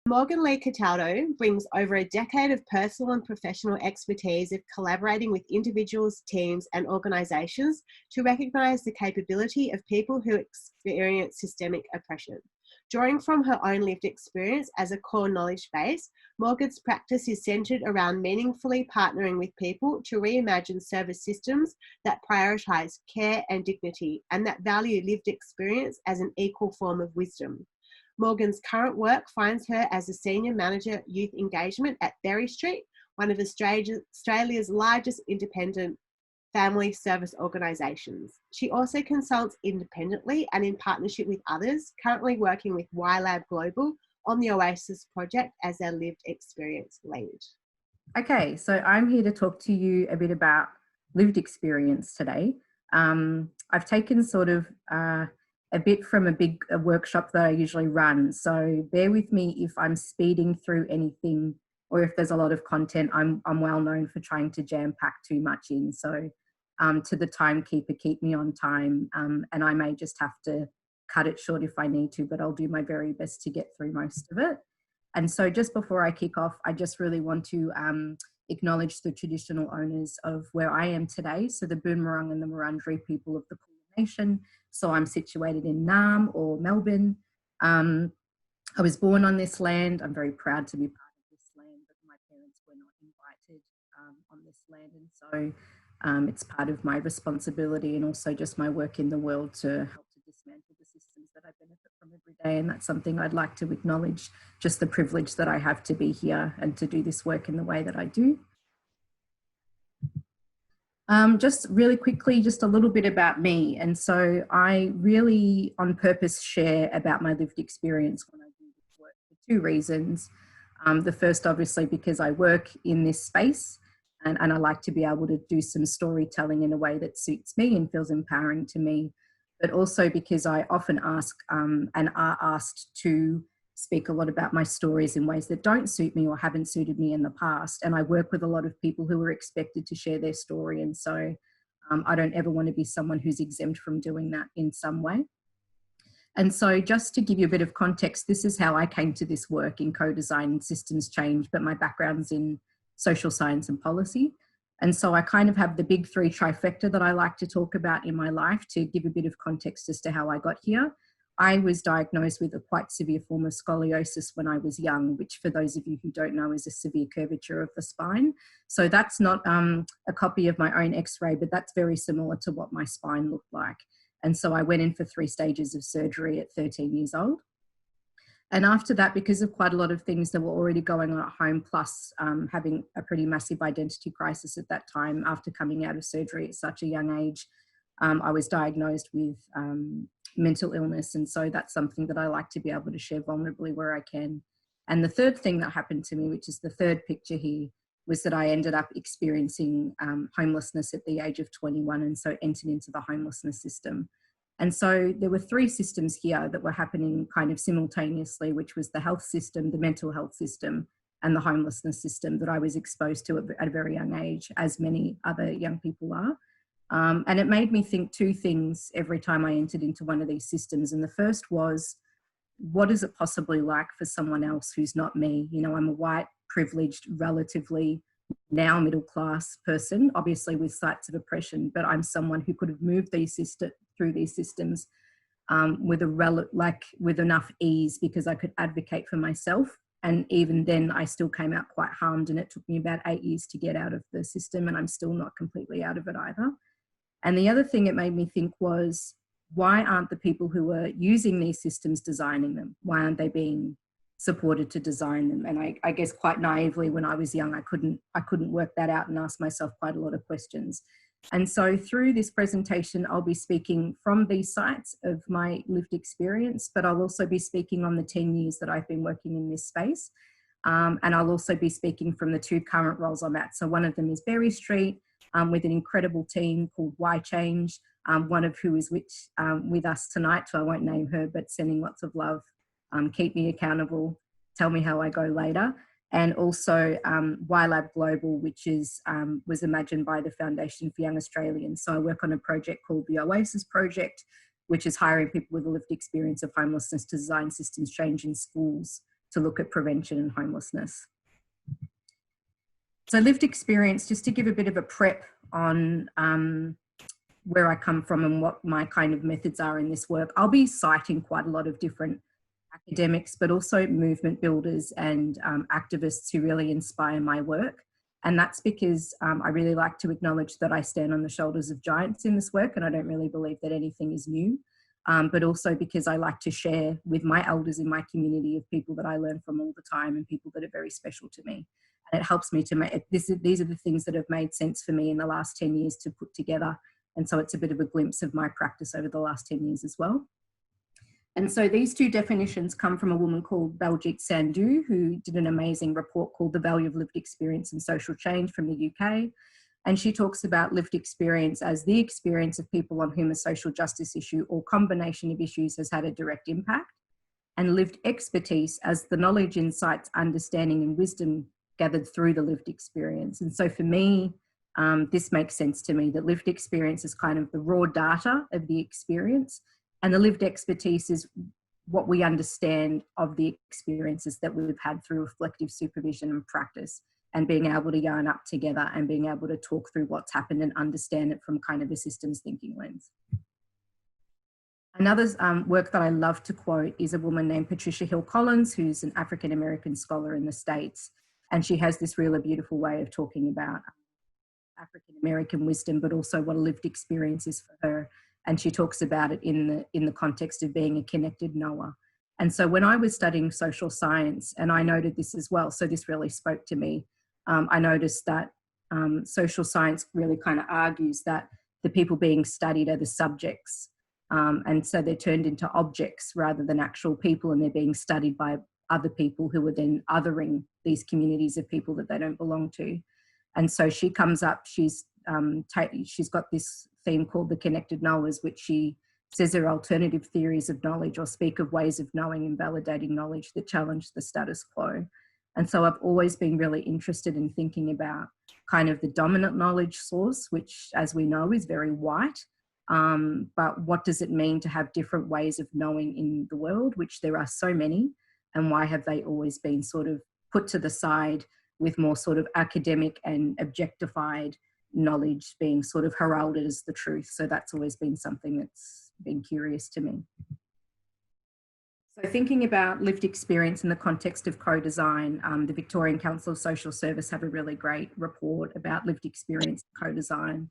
Morgan Lee Cataldo brings over a decade of personal and professional expertise of collaborating with individuals, teams, and organisations to recognise the capability of people who experience systemic oppression. Drawing from her own lived experience as a core knowledge base, Morgan's practice is centred around meaningfully partnering with people to reimagine service systems that prioritise care and dignity and that value lived experience as an equal form of wisdom. Morgan's current work finds her as a Senior Manager Youth Engagement at Berry Street, one of Australia's largest independent family service organisations. She also consults independently and in partnership with others, currently working with YLab Global on the Oasis project as their lived experience lead. Okay, so I'm here to talk to you a bit about lived experience today. I've taken sort of a bit from a workshop that I usually run. So bear with me if I'm speeding through anything or if there's a lot of content. I'm well known for trying to jam pack too much in. So to the timekeeper, keep me on time. And I may just have to cut it short if I need to, but I'll do my very best to get through most of it. And so just before I kick off, I just really want to acknowledge the traditional owners of where I am today. So the Boonwurrung and the Wurundjeri people of the Kulin Nation. So I'm situated in Naarm or Melbourne. I was born on this land. I'm very proud to be part of this land, but my parents were not invited on this land. And so it's part of my responsibility and also just my work in the world to help to dismantle the systems that I benefit from every day. And that's something I'd like to acknowledge, just the privilege that I have to be here and to do this work in the way that I do. Just really quickly, just a little bit about me. And so I really on purpose share about my lived experience when I do this work for two reasons. The first, obviously, because I work in this space and I like to be able to do some storytelling in a way that suits me and feels empowering to me, but also because I often ask and are asked to speak a lot about my stories in ways that don't suit me or haven't suited me in the past. And I work with a lot of people who are expected to share their story. And so I don't ever want to be someone who's exempt from doing that in some way. And so just to give you a bit of context, this is how I came to this work in CoDesign and systems change, but my background's in social science and policy. And so I kind of have the big three trifecta that I like to talk about in my life to give a bit of context as to how I got here. I was diagnosed with a quite severe form of scoliosis when I was young, which for those of you who don't know is a severe curvature of the spine. So that's not a copy of my own x-ray, but that's very similar to what my spine looked like. And so I went in for 3 stages of surgery at 13 years old. And after that, because of quite a lot of things that were already going on at home, plus having a pretty massive identity crisis at that time after coming out of surgery at such a young age, I was diagnosed with mental illness. And so that's something that I like to be able to share vulnerably where I can. And the third thing that happened to me, which is the third picture here, was that I ended up experiencing homelessness at the age of 21 and so entered into the homelessness system. And so there were 3 systems here that were happening kind of simultaneously, which was the health system, the mental health system, and the homelessness system that I was exposed to at a very young age, as many other young people are. And it made me think 2 things every time I entered into one of these systems. And the first was, what is it possibly like for someone else who's not me? You know, I'm a white, privileged, relatively now middle class person, obviously with sites of oppression, but I'm someone who could have moved through these systems with enough ease because I could advocate for myself. And even then I still came out quite harmed, and it took me about 8 years to get out of the system, and I'm still not completely out of it either. And the other thing it made me think was, why aren't the people who are using these systems designing them? Why aren't they being supported to design them? And I guess quite naively when I was young, I couldn't work that out and ask myself quite a lot of questions. And so through this presentation, I'll be speaking from these sites of my lived experience, but I'll also be speaking on the 10 years that I've been working in this space. And I'll also be speaking from the 2 current roles I'm at. So one of them is Berry Street, with an incredible team called Y Change, one of who is with us tonight, so I won't name her, but sending lots of love, keep me accountable, tell me how I go later. And also YLab Global, which was imagined by the Foundation for Young Australians. So I work on a project called the Oasis Project, which is hiring people with a lived experience of homelessness to design systems change in schools to look at prevention and homelessness. So lived experience, just to give a bit of a prep on where I come from and what my kind of methods are in this work. I'll be citing quite a lot of different academics, but also movement builders and activists who really inspire my work. And that's because I really like to acknowledge that I stand on the shoulders of giants in this work, and I don't really believe that anything is new. But also because I like to share with my elders in my community of people that I learn from all the time and people that are very special to me. And it helps me to make, these are the things that have made sense for me in the last 10 years to put together. And so it's a bit of a glimpse of my practice over the last 10 years as well. And so these two definitions come from a woman called Baljit Sandhu, who did an amazing report called The Value of Lived Experience and Social Change from the UK. And she talks about lived experience as the experience of people on whom a social justice issue or combination of issues has had a direct impact, and lived expertise as the knowledge, insights, understanding and wisdom gathered through the lived experience. And so for me, this makes sense to me, that lived experience is kind of the raw data of the experience, and the lived expertise is what we understand of the experiences that we've had through reflective supervision and practice, and being able to yarn up together and being able to talk through what's happened and understand it from kind of a systems thinking lens. Another work that I love to quote is a woman named Patricia Hill Collins, who's an African-American scholar in the States. And she has this really beautiful way of talking about African-American wisdom, but also what a lived experience is for her. And she talks about it in the context of being a connected knower. And so when I was studying social science, and I noted this as well, so this really spoke to me, I noticed that social science really kind of argues that the people being studied are the subjects. And so they're turned into objects rather than actual people, and they're being studied by other people who are then othering these communities of people that they don't belong to. And so she comes up, she's got this theme called The Connected Knowers, which she says are alternative theories of knowledge, or speak of ways of knowing and validating knowledge that challenge the status quo. And so I've always been really interested in thinking about kind of the dominant knowledge source, which, as we know, is very white. But what does it mean to have different ways of knowing in the world, which there are so many, and why have they always been sort of put to the side, with more sort of academic and objectified knowledge being sort of heralded as the truth? So that's always been something that's been curious to me. So thinking about lived experience in the context of CoDesign, the Victorian Council of Social Service have a really great report about lived experience and CoDesign.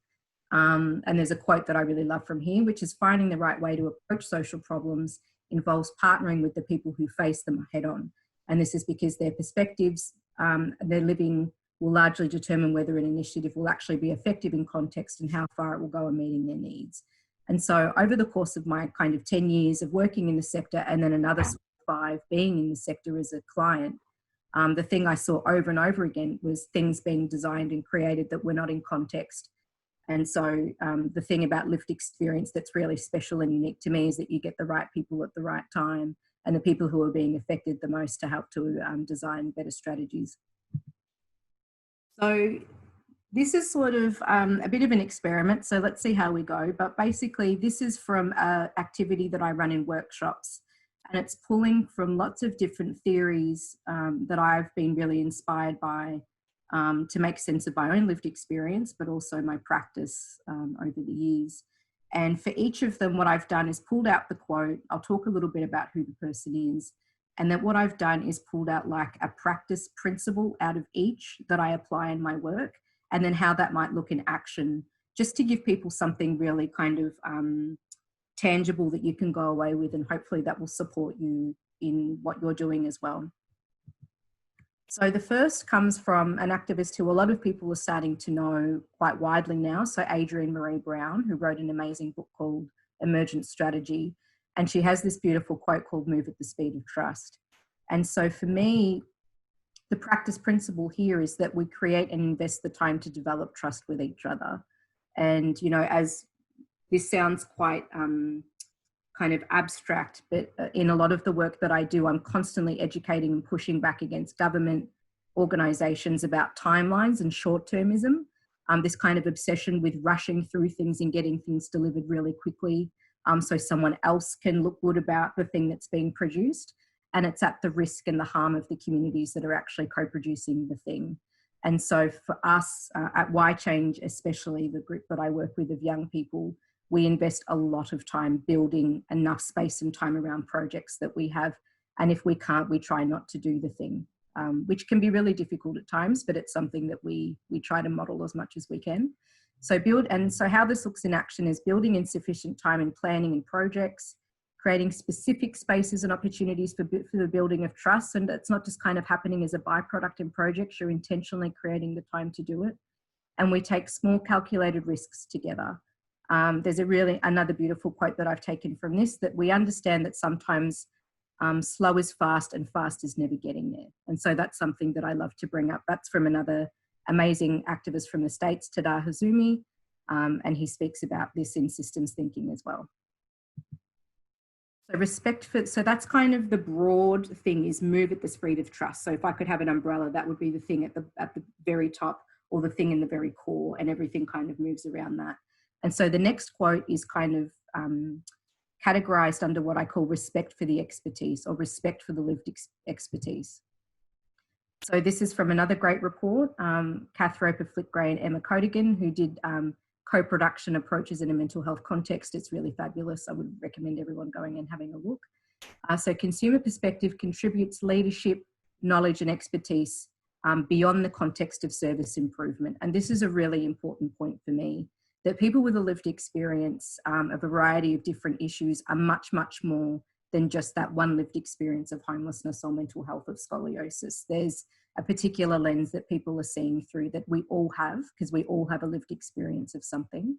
And there's a quote that I really love from here, which is, finding the right way to approach social problems involves partnering with the people who face them head on. And this is because their perspectives, their living will largely determine whether an initiative will actually be effective in context and how far it will go in meeting their needs. And so over the course of my kind of 10 years of working in the sector, and then another 5 being in the sector as a client, the thing I saw over and over again was things being designed and created that were not in context. And so the thing about lived experience that's really special and unique to me is that you get the right people at the right time, and the people who are being affected the most to help to design better strategies. So this is sort of a bit of an experiment, so let's see how we go. But basically, this is from an activity that I run in workshops, and it's pulling from lots of different theories that I've been really inspired by to make sense of my own lived experience, but also my practice over the years. And for each of them, what I've done is pulled out the quote. I'll talk a little bit about who the person is. And then what I've done is pulled out like a practice principle out of each that I apply in my work, and then how that might look in action, just to give people something really kind of tangible that you can go away with, and hopefully that will support you in what you're doing as well. So the first comes from an activist who a lot of people are starting to know quite widely now. So Adrienne Maree Brown, who wrote an amazing book called Emergent Strategy. And she has this beautiful quote called "Move at the speed of trust." And so for me, the practice principle here is that we create and invest the time to develop trust with each other. And, you know, as this sounds quite kind of abstract, but in a lot of the work that I do, I'm constantly educating and pushing back against government organisations about timelines and short-termism, this kind of obsession with rushing through things and getting things delivered really quickly so someone else can look good about the thing that's being produced. and it's at the risk and the harm of the communities that are actually co-producing the thing. And so for us at Why Change, especially the group that I work with of young people, we invest a lot of time building enough space and time around projects that we have. And if we can't, we try not to do the thing, which can be really difficult at times, but it's something that we try to model as much as we can. So how this looks in action is building in sufficient time in planning and projects, creating specific spaces and opportunities for the building of trust. And it's not just kind of happening as a byproduct in projects, you're intentionally creating the time to do it. And we take small calculated risks together. There's another beautiful quote that I've taken from this, that we understand that sometimes slow is fast and fast is never getting there. And so that's something that I love to bring up. That's from another amazing activist from the States, Tadar Hazumi, and he speaks about this in systems thinking as well. So that's kind of the broad thing, is move at the speed of trust. So if I could have an umbrella, that would be the thing at the very top, or the thing in the very core, and everything kind of moves around that. And so the next quote is kind of categorized under what I call respect for the expertise, or respect for the lived expertise. So this is from another great report, Kath Roper, Flickgray and Emma Codigan, who did co-production approaches in a mental health context. It's really fabulous. I would recommend everyone going and having a look. So consumer perspective contributes leadership, knowledge and expertise beyond the context of service improvement. And this is a really important point for me, that people with a lived experience of a variety of different issues are much, much more than just that one lived experience of homelessness or mental health, of scoliosis. There's a particular lens that people are seeing through that we all have, because we all have a lived experience of something.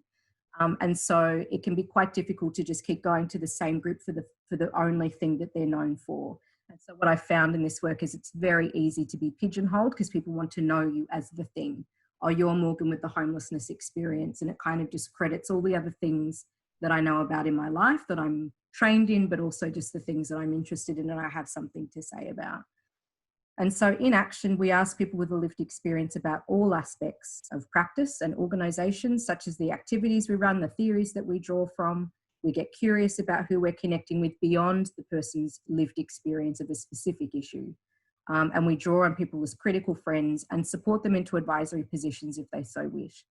And so it can be quite difficult to just keep going to the same group for the only thing that they're known for. And so what I found in this work is it's very easy to be pigeonholed, because people want to know you as the thing. Oh, you're Morgan with the homelessness experience. And it kind of discredits all the other things that I know about in my life, that I'm trained in, but also just the things that I'm interested in and I have something to say about. And so in action, we ask people with a lived experience about all aspects of practice and organisations, such as the activities we run, the theories that we draw from. We get curious about who we're connecting with beyond the person's lived experience of a specific issue. And we draw on people as critical friends and support them into advisory positions if they so wish.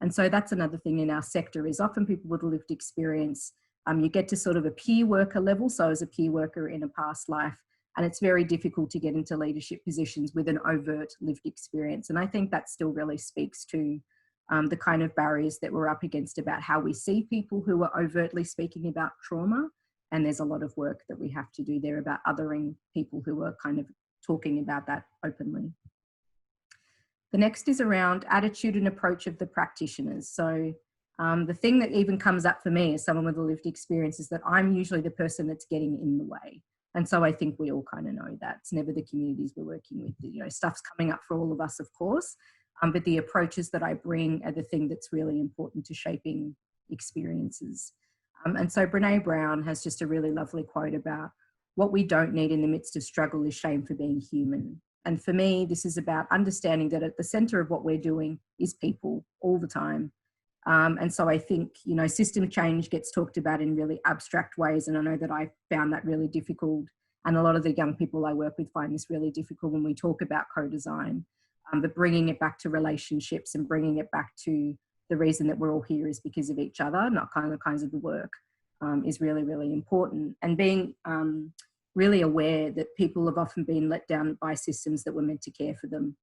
And so that's another thing in our sector, is often people with a lived experience, you get to sort of a peer worker level. So as a peer worker in a past life, and it's very difficult to get into leadership positions with an overt lived experience. And I think that still really speaks to the kind of barriers that we're up against about how we see people who are overtly speaking about trauma. And there's a lot of work that we have to do there about othering people who are kind of talking about that openly. The next is around attitude and approach of the practitioners. So the thing that even comes up for me as someone with a lived experience is that I'm usually the person that's getting in the way. And so I think we all kind of know that. It's never the communities we're working with. You know, stuff's coming up for all of us, of course, but the approaches that I bring are the thing that's really important to shaping experiences. And so Brene Brown has just a really lovely quote about what we don't need in the midst of struggle is shame for being human. And for me, this is about understanding that at the centre of what we're doing is people all the time. And so I think, you know, system change gets talked about in really abstract ways. And I know that I found that really difficult. And a lot of the young people I work with find this really difficult when we talk about co-design. But bringing it back to relationships and bringing it back to the reason that we're all here is because of each other, not kind of the kinds of the work, is really, really important. And being really aware that people have often been let down by systems that were meant to care for them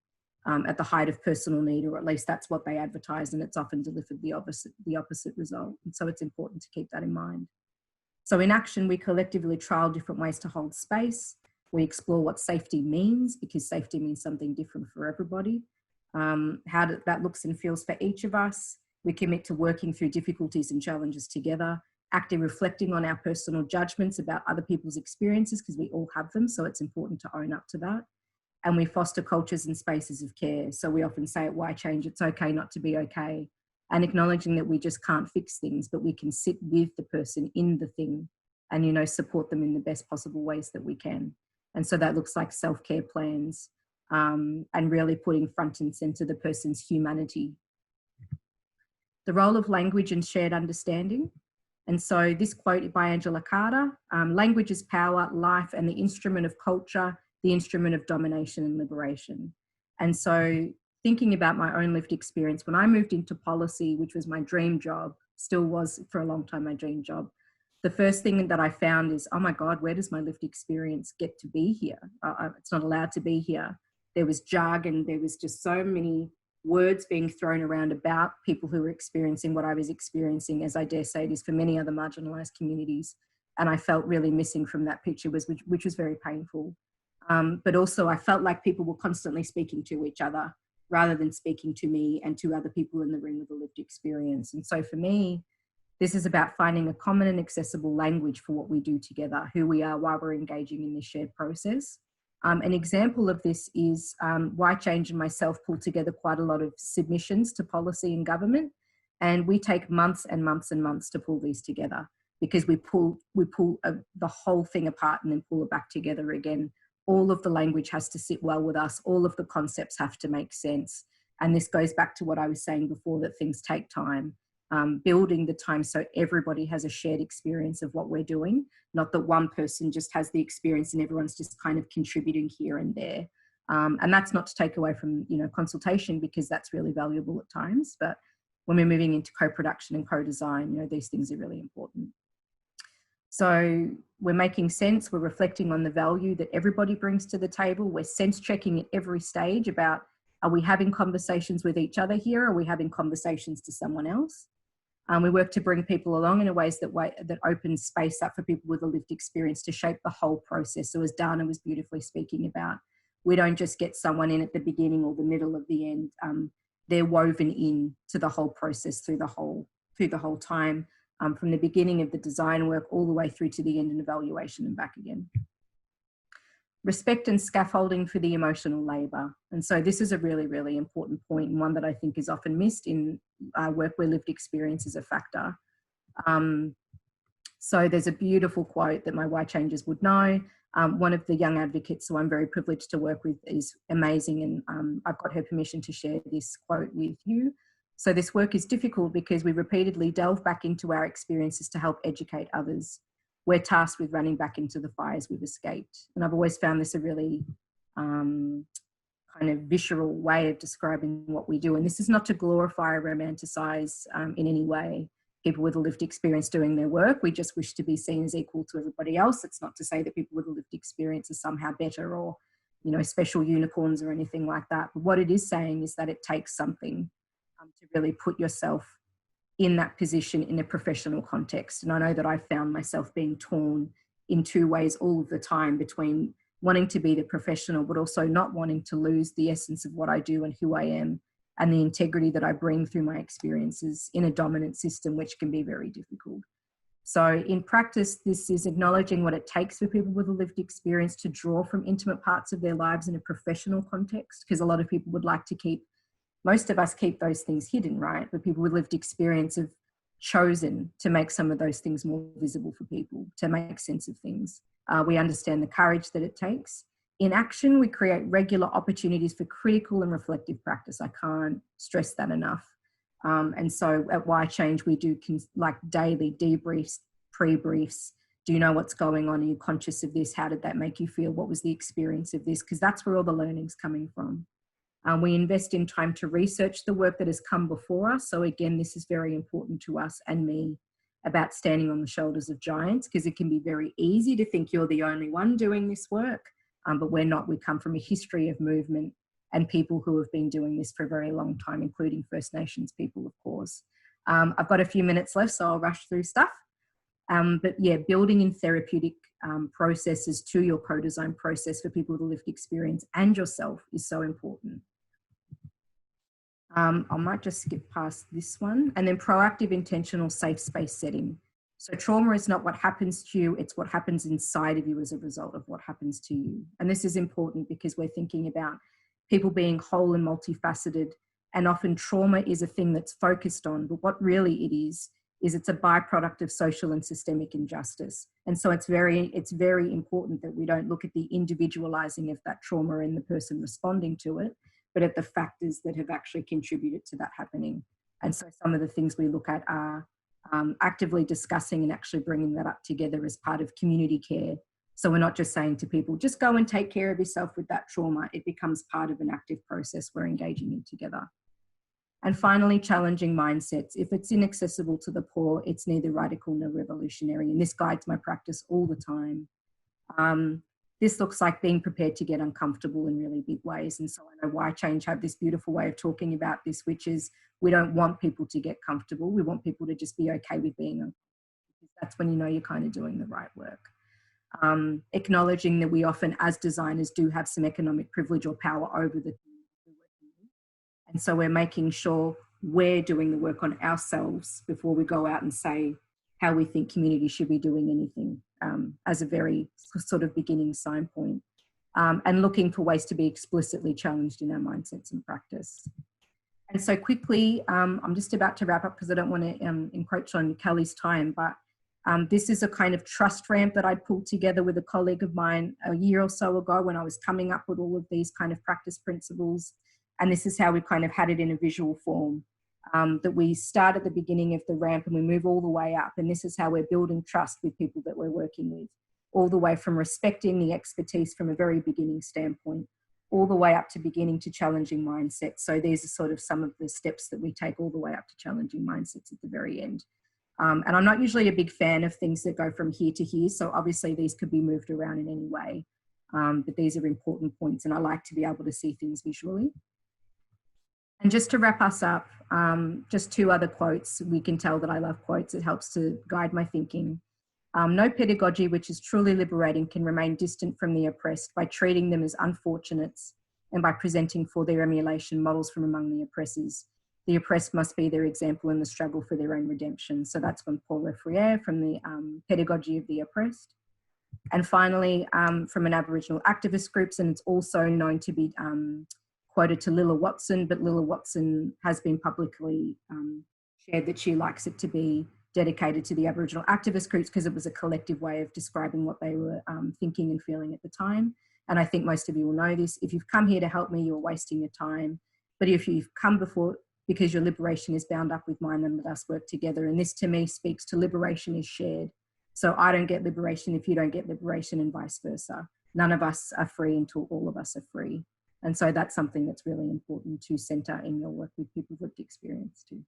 at the height of personal need, or at least that's what they advertise, and it's often delivered the opposite result. And so it's important to keep that in mind. So in action, we collectively trial different ways to hold space. We explore what safety means, because safety means something different for everybody. How that looks and feels for each of us. We commit to working through difficulties and challenges together, actively reflecting on our personal judgments about other people's experiences, because we all have them, so it's important to own up to that. And we foster cultures and spaces of care. So we often say at Why Change, it's okay not to be okay, and acknowledging that we just can't fix things, but we can sit with the person in the thing and, you know, support them in the best possible ways that we can. And so that looks like self-care plans and really putting front and center the person's humanity. The role of language and shared understanding. And so this quote by Angela Carter, language is power, life, and the instrument of culture, the instrument of domination and liberation. And so thinking about my own lived experience, when I moved into policy, which was my dream job, still was for a long time my dream job, the first thing that I found is, oh my God, where does my lived experience get to be here? It's not allowed to be here. There was jargon, there was just so many words being thrown around about people who were experiencing what I was experiencing, as I dare say it is for many other marginalised communities. And I felt really missing from that picture, which was very painful. But also I felt like people were constantly speaking to each other rather than speaking to me and to other people in the room with a lived experience. And so for me, this is about finding a common and accessible language for what we do together, who we are while we're engaging in this shared process. An example of this is Why Change and myself pulled together quite a lot of submissions to policy and government. And we take months and months and months to pull these together, because we pull the whole thing apart and then pull it back together again. All of the language has to sit well with us. All of the concepts have to make sense. And this goes back to what I was saying before, that things take time. Building the time so everybody has a shared experience of what we're doing, not that one person just has the experience and everyone's just kind of contributing here and there. And that's not to take away from, consultation, because that's really valuable at times. But when we're moving into co-production and co-design, these things are really important. So we're making sense, we're reflecting on the value that everybody brings to the table. We're sense checking at every stage about, are we having conversations with each other here? Are we having conversations to someone else? We work to bring people along in a ways that open space up for people with a lived experience to shape the whole process. So as Dana was beautifully speaking about, we don't just get someone in at the beginning or the middle of the end. They're woven in to the whole process through the whole time, from the beginning of the design work all the way through to the end and evaluation and back again. Respect and scaffolding for the emotional labour. And so this is a really, really important point, and one that I think is often missed in work where lived experience is a factor. So there's a beautiful quote that my Why Changers would know. One of the young advocates who I'm very privileged to work with is amazing, and I've got her permission to share this quote with you. So this work is difficult because we repeatedly delve back into our experiences to help educate others. We're tasked with running back into the fires we've escaped. And I've always found this a really kind of visceral way of describing what we do. And this is not to glorify or romanticise in any way people with a lived experience doing their work. We just wish to be seen as equal to everybody else. It's not to say that people with a lived experience are somehow better or, special unicorns or anything like that. But what it is saying is that it takes something to really put yourself in that position in a professional context. And I know that I found myself being torn in two ways all of the time, between wanting to be the professional, but also not wanting to lose the essence of what I do and who I am, and the integrity that I bring through my experiences in a dominant system, which can be very difficult. So in practice, this is acknowledging what it takes for people with a lived experience to draw from intimate parts of their lives in a professional context, because a lot of people would like to most of us keep those things hidden, right? But people with lived experience have chosen to make some of those things more visible for people, to make sense of things. We understand the courage that it takes. In action, we create regular opportunities for critical and reflective practice. I can't stress that enough. And so at Why Change, we do like daily debriefs, pre-briefs. Do you know what's going on? Are you conscious of this? How did that make you feel? What was the experience of this? Because that's where all the learning's coming from. We invest in time to research the work that has come before us. So again, this is very important to us and me, about standing on the shoulders of giants, because it can be very easy to think you're the only one doing this work, but we're not. We come from a history of movement and people who have been doing this for a very long time, including First Nations people, of course. I've got a few minutes left, so I'll rush through stuff. But yeah, building in therapeutic processes to your co-design process for people with a lived experience and yourself is so important. I might just skip past this one. And then proactive, intentional, safe space setting. So trauma is not what happens to you, it's what happens inside of you as a result of what happens to you. And this is important because we're thinking about people being whole and multifaceted, and often trauma is a thing that's focused on, but what really it is it's a byproduct of social and systemic injustice. And so it's very important that we don't look at the individualizing of that trauma and the person responding to it, but at the factors that have actually contributed to that happening. And so some of the things we look at are actively discussing and actually bringing that up together as part of community care. So we're not just saying to people, just go and take care of yourself with that trauma. It becomes part of an active process we're engaging in together. And finally, challenging mindsets. If it's inaccessible to the poor, it's neither radical nor revolutionary. And this guides my practice all the time. This looks like being prepared to get uncomfortable in really big ways. And so I know Why Change have this beautiful way of talking about this, which is we don't want people to get comfortable. We want people to just be okay with being uncomfortable. That's when you know you're kind of doing the right work. Acknowledging that we often, as designers, do have some economic privilege or power over the things we're working with. And so we're making sure we're doing the work on ourselves before we go out and say how we think community should be doing anything, as a very sort of beginning sign point. And looking for ways to be explicitly challenged in our mindsets and practice. And so quickly, I'm just about to wrap up because I don't want to encroach on Kelly's time, but this is a kind of trust ramp that I pulled together with a colleague of mine a year or so ago when I was coming up with all of these kind of practice principles. And this is how we kind of had it in a visual form, that we start at the beginning of the ramp and we move all the way up. And this is how we're building trust with people that we're working with, all the way from respecting the expertise from a very beginning standpoint, all the way up to beginning to challenging mindsets. So these are sort of some of the steps that we take all the way up to challenging mindsets at the very end. And I'm not usually a big fan of things that go from here to here. So obviously these could be moved around in any way, but these are important points and I like to be able to see things visually. And just to wrap us up, just two other quotes. We can tell that I love quotes. It helps to guide my thinking. No pedagogy which is truly liberating can remain distant from the oppressed by treating them as unfortunates and by presenting for their emulation models from among the oppressors. The oppressed must be their example in the struggle for their own redemption. So that's from Paul Lefrier from the Pedagogy of the Oppressed. And finally, from an Aboriginal activist groups, and it's also known to be quoted to Lilla Watson, but Lilla Watson has been publicly shared that she likes it to be dedicated to the Aboriginal activist groups because it was a collective way of describing what they were thinking and feeling at the time. And I think most of you will know this. If you've come here to help me, you're wasting your time. But if you've come before because your liberation is bound up with mine, then let us work together. And this to me speaks to liberation is shared. So I don't get liberation if you don't get liberation and vice versa. None of us are free until all of us are free. And so that's something that's really important to centre in your work with people with lived experience too.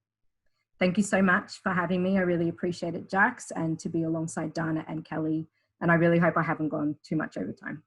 Thank you so much for having me. I really appreciate it, Jax, and to be alongside Dana and Kelly. And I really hope I haven't gone too much over time.